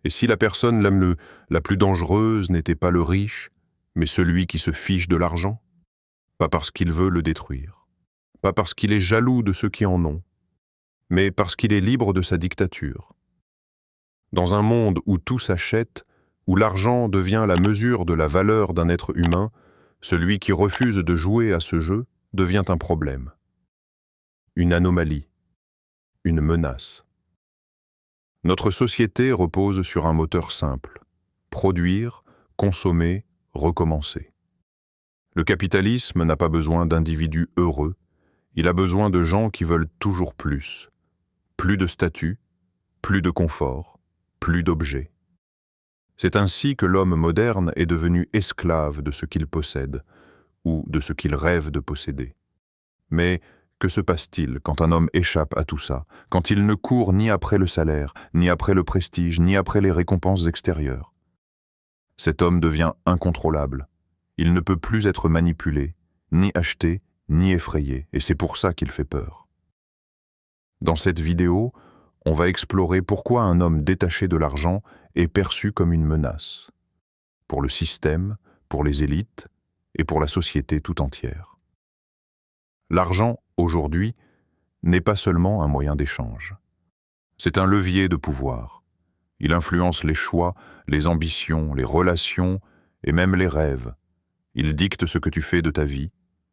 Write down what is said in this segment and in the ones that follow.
Et si la personne la plus dangereuse n'était pas le riche, mais celui qui se fiche de l'argent? Pas parce qu'il veut le détruire, pas parce qu'il est jaloux de ceux qui en ont, mais parce qu'il est libre de sa dictature. Dans un monde où tout s'achète, où l'argent devient la mesure de la valeur d'un être humain, celui qui refuse de jouer à ce jeu devient un problème, une anomalie, une menace. Notre société repose sur un moteur simple: produire, consommer, recommencer. Le capitalisme n'a pas besoin d'individus heureux, il a besoin de gens qui veulent toujours plus. Plus de statut, plus de confort, plus d'objets. C'est ainsi que l'homme moderne est devenu esclave de ce qu'il possède, ou de ce qu'il rêve de posséder. Mais que se passe-t-il quand un homme échappe à tout ça, quand il ne court ni après le salaire, ni après le prestige, ni après les récompenses extérieures? Cet homme devient incontrôlable. Il ne peut plus être manipulé, ni acheté, ni effrayé, et c'est pour ça qu'il fait peur. Dans cette vidéo, on va explorer pourquoi un homme détaché de l'argent est perçu comme une menace, pour le système, pour les élites et pour la société tout entière. L'argent, aujourd'hui, n'est pas seulement un moyen d'échange. C'est un levier de pouvoir. Il influence les choix, les ambitions, les relations et même les rêves. Il dicte ce que tu fais de ta vie,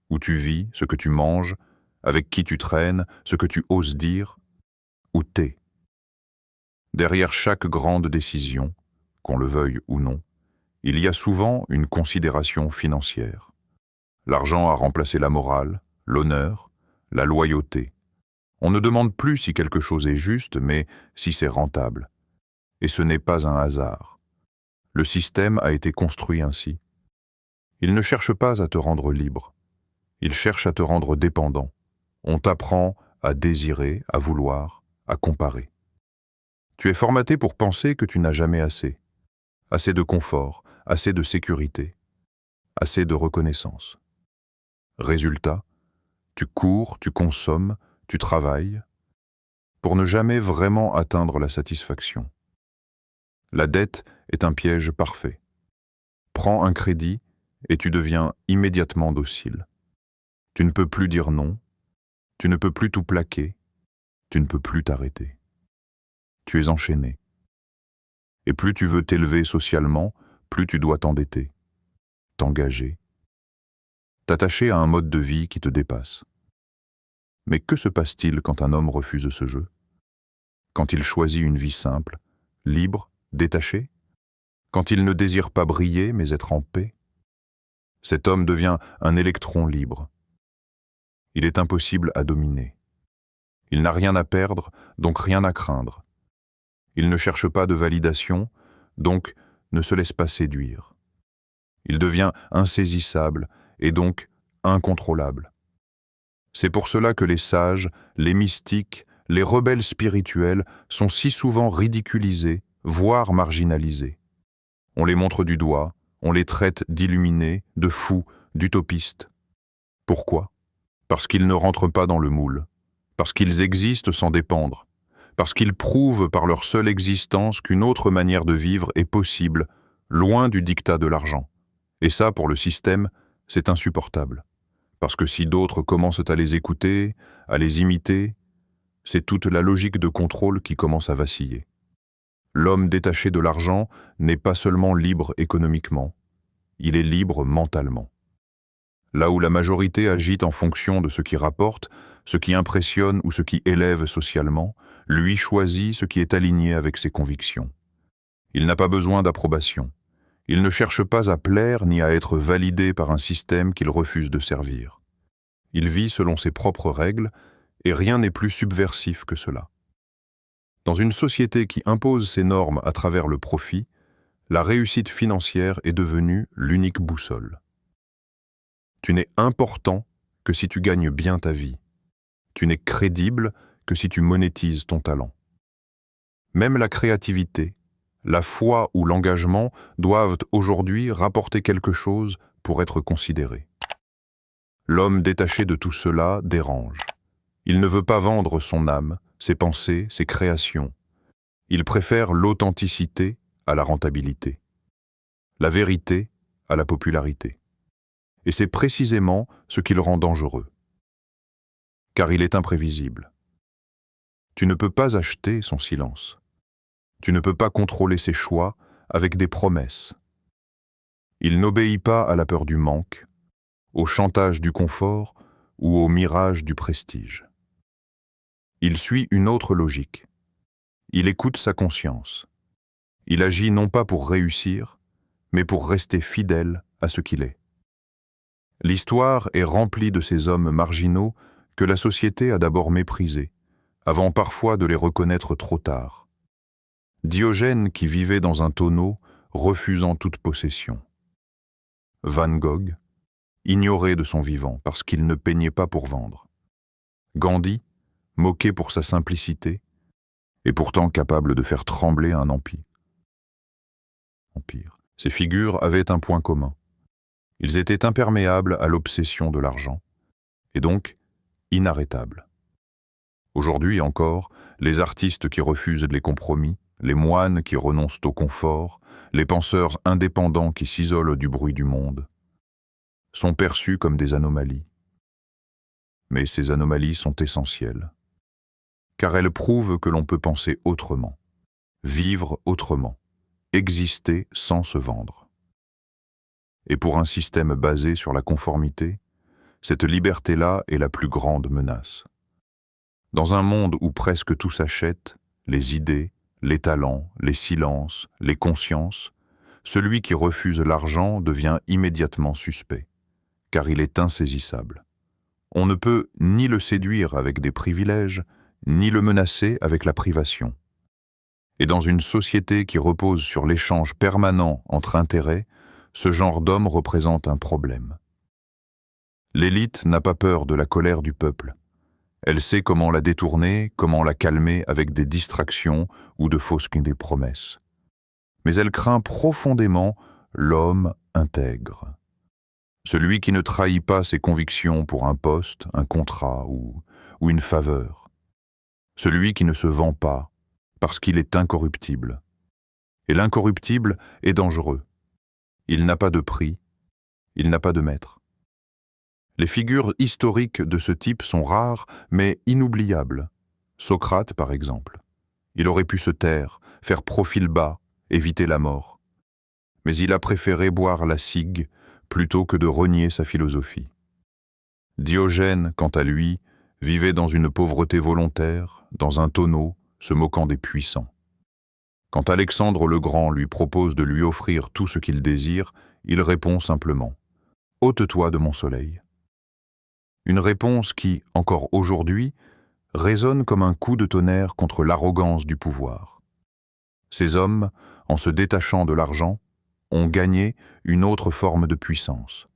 où tu vis, ce que tu manges, avec qui tu traînes, ce que tu oses dire, où t'es. Derrière chaque grande décision, qu'on le veuille ou non, il y a souvent une considération financière. L'argent a remplacé la morale, l'honneur, la loyauté. On ne demande plus si quelque chose est juste, mais si c'est rentable. Et ce n'est pas un hasard. Le système a été construit ainsi. Il ne cherche pas à te rendre libre. Il cherche à te rendre dépendant. On t'apprend à désirer, à vouloir, à comparer. Tu es formaté pour penser que tu n'as jamais assez. Assez de confort, assez de sécurité, assez de reconnaissance. Résultat, tu cours, tu consommes, tu travailles, pour ne jamais vraiment atteindre la satisfaction. La dette est un piège parfait. Prends un crédit et tu deviens immédiatement docile. Tu ne peux plus dire non, tu ne peux plus tout plaquer, tu ne peux plus t'arrêter. Tu es enchaîné. Et plus tu veux t'élever socialement, plus tu dois t'endetter, t'engager, t'attacher à un mode de vie qui te dépasse. Mais que se passe-t-il quand un homme refuse ce jeu? Quand il choisit une vie simple, libre, détaché? Quand il ne désire pas briller mais être en paix? Cet homme devient un électron libre. Il est impossible à dominer. Il n'a rien à perdre, donc rien à craindre. Il ne cherche pas de validation, donc ne se laisse pas séduire. Il devient insaisissable et donc incontrôlable. C'est pour cela que les sages, les mystiques, les rebelles spirituels sont si souvent ridiculisés, voire marginalisés. On les montre du doigt, on les traite d'illuminés, de fous, d'utopistes. Pourquoi? Parce qu'ils ne rentrent pas dans le moule, parce qu'ils existent sans dépendre, parce qu'ils prouvent par leur seule existence qu'une autre manière de vivre est possible, loin du diktat de l'argent. Et ça, pour le système, c'est insupportable. Parce que si d'autres commencent à les écouter, à les imiter, c'est toute la logique de contrôle qui commence à vaciller. L'homme détaché de l'argent n'est pas seulement libre économiquement, il est libre mentalement. Là où la majorité agit en fonction de ce qui rapporte, ce qui impressionne ou ce qui élève socialement, lui choisit ce qui est aligné avec ses convictions. Il n'a pas besoin d'approbation. Il ne cherche pas à plaire ni à être validé par un système qu'il refuse de servir. Il vit selon ses propres règles et rien n'est plus subversif que cela. Dans une société qui impose ses normes à travers le profit, la réussite financière est devenue l'unique boussole. Tu n'es important que si tu gagnes bien ta vie. Tu n'es crédible que si tu monétises ton talent. Même la créativité, la foi ou l'engagement doivent aujourd'hui rapporter quelque chose pour être considérés. L'homme détaché de tout cela dérange. Il ne veut pas vendre son âme, ses pensées, ses créations. Il préfère l'authenticité à la rentabilité, la vérité à la popularité. Et c'est précisément ce qui le rend dangereux. Car il est imprévisible. Tu ne peux pas acheter son silence. Tu ne peux pas contrôler ses choix avec des promesses. Il n'obéit pas à la peur du manque, au chantage du confort ou au mirage du prestige. Il suit une autre logique. Il écoute sa conscience. Il agit non pas pour réussir, mais pour rester fidèle à ce qu'il est. L'histoire est remplie de ces hommes marginaux que la société a d'abord méprisés, avant parfois de les reconnaître trop tard. Diogène qui vivait dans un tonneau, refusant toute possession. Van Gogh, ignoré de son vivant parce qu'il ne peignait pas pour vendre. Gandhi, moqué pour sa simplicité, et pourtant capable de faire trembler un empire. Ces figures avaient un point commun. Ils étaient imperméables à l'obsession de l'argent, et donc inarrêtables. Aujourd'hui encore, les artistes qui refusent les compromis, les moines qui renoncent au confort, les penseurs indépendants qui s'isolent du bruit du monde, sont perçus comme des anomalies. Mais ces anomalies sont essentielles, car elles prouvent que l'on peut penser autrement, vivre autrement, exister sans se vendre. Et pour un système basé sur la conformité, cette liberté-là est la plus grande menace. Dans un monde où presque tout s'achète, les idées, les talents, les silences, les consciences, celui qui refuse l'argent devient immédiatement suspect, car il est insaisissable. On ne peut ni le séduire avec des privilèges, ni le menacer avec la privation. Et dans une société qui repose sur l'échange permanent entre intérêts, ce genre d'homme représente un problème. L'élite n'a pas peur de la colère du peuple. Elle sait comment la détourner, comment la calmer avec des distractions ou de fausses promesses. Mais elle craint profondément l'homme intègre. Celui qui ne trahit pas ses convictions pour un poste, un contrat ou une faveur. Celui qui ne se vend pas parce qu'il est incorruptible. Et l'incorruptible est dangereux. Il n'a pas de prix, il n'a pas de maître. Les figures historiques de ce type sont rares, mais inoubliables. Socrate, par exemple. Il aurait pu se taire, faire profil bas, éviter la mort. Mais il a préféré boire la cigue plutôt que de renier sa philosophie. Diogène, quant à lui, vivait dans une pauvreté volontaire, dans un tonneau, se moquant des puissants. Quand Alexandre le Grand lui propose de lui offrir tout ce qu'il désire, il répond simplement « Ôte-toi de mon soleil ». Une réponse qui, encore aujourd'hui, résonne comme un coup de tonnerre contre l'arrogance du pouvoir. Ces hommes, en se détachant de l'argent, ont gagné une autre forme de puissance,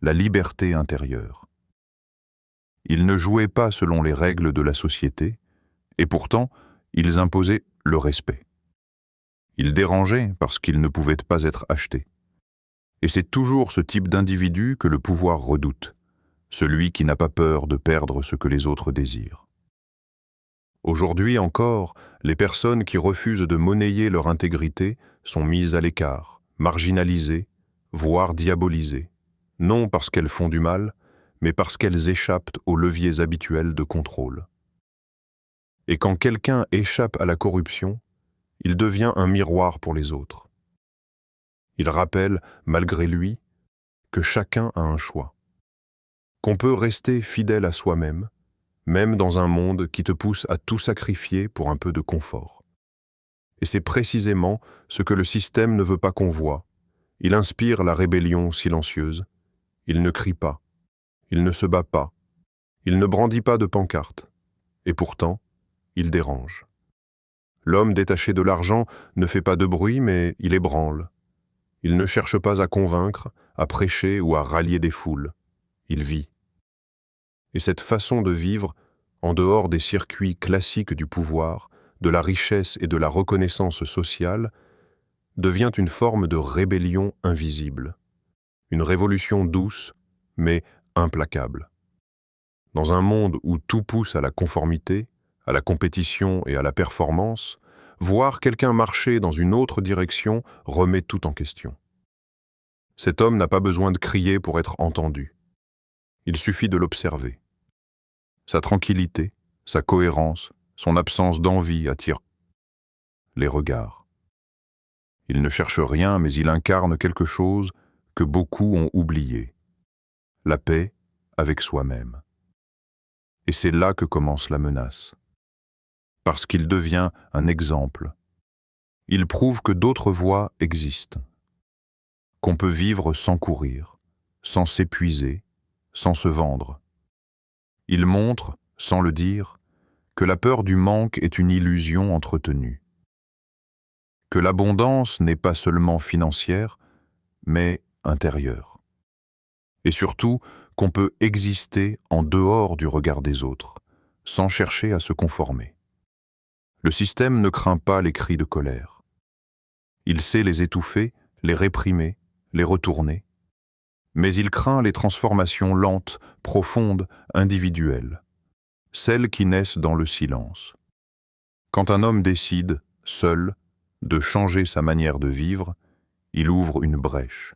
la liberté intérieure. Ils ne jouaient pas selon les règles de la société, et pourtant, ils imposaient le respect. Ils dérangeaient parce qu'ils ne pouvaient pas être achetés. Et c'est toujours ce type d'individu que le pouvoir redoute, celui qui n'a pas peur de perdre ce que les autres désirent. Aujourd'hui encore, les personnes qui refusent de monnayer leur intégrité sont mises à l'écart, marginalisées, voire diabolisées, non parce qu'elles font du mal, mais parce qu'elles échappent aux leviers habituels de contrôle. Et quand quelqu'un échappe à la corruption, il devient un miroir pour les autres. Il rappelle, malgré lui, que chacun a un choix, qu'on peut rester fidèle à soi-même, même dans un monde qui te pousse à tout sacrifier pour un peu de confort. Et c'est précisément ce que le système ne veut pas qu'on voie. Il inspire la rébellion silencieuse. Il ne crie pas. Il ne se bat pas. Il ne brandit pas de pancarte. Et pourtant, il dérange. L'homme détaché de l'argent ne fait pas de bruit, mais il ébranle. Il ne cherche pas à convaincre, à prêcher ou à rallier des foules. Il vit. Et cette façon de vivre, en dehors des circuits classiques du pouvoir, de la richesse et de la reconnaissance sociale, devient une forme de rébellion invisible. Une révolution douce, mais implacable. Dans un monde où tout pousse à la conformité, à la compétition et à la performance, voir quelqu'un marcher dans une autre direction remet tout en question. Cet homme n'a pas besoin de crier pour être entendu. Il suffit de l'observer. Sa tranquillité, sa cohérence, son absence d'envie attirent les regards. Il ne cherche rien, mais il incarne quelque chose que beaucoup ont oublié. La paix avec soi-même. Et c'est là que commence la menace. Parce qu'il devient un exemple. Il prouve que d'autres voies existent. Qu'on peut vivre sans courir, sans s'épuiser, sans se vendre. Il montre, sans le dire, que la peur du manque est une illusion entretenue. Que l'abondance n'est pas seulement financière, mais intérieure. Et surtout, qu'on peut exister en dehors du regard des autres, sans chercher à se conformer. Le système ne craint pas les cris de colère. Il sait les étouffer, les réprimer, les retourner. Mais il craint les transformations lentes, profondes, individuelles, celles qui naissent dans le silence. Quand un homme décide, seul, de changer sa manière de vivre, il ouvre une brèche.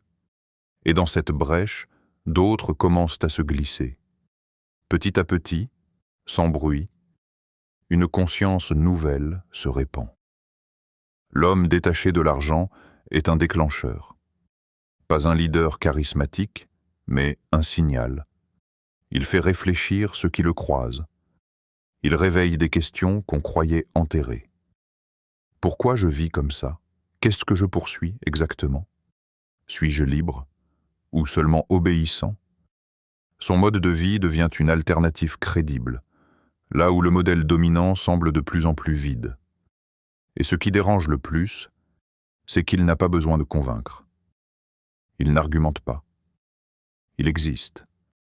Et dans cette brèche, d'autres commencent à se glisser. Petit à petit, sans bruit, une conscience nouvelle se répand. L'homme détaché de l'argent est un déclencheur. Pas un leader charismatique, mais un signal. Il fait réfléchir ceux qui le croisent. Il réveille des questions qu'on croyait enterrées. Pourquoi je vis comme ça? Qu'est-ce que je poursuis exactement? Suis-je libre? Ou seulement obéissant? Son mode de vie devient une alternative crédible, là où le modèle dominant semble de plus en plus vide. Et ce qui dérange le plus, c'est qu'il n'a pas besoin de convaincre. Il n'argumente pas. Il existe.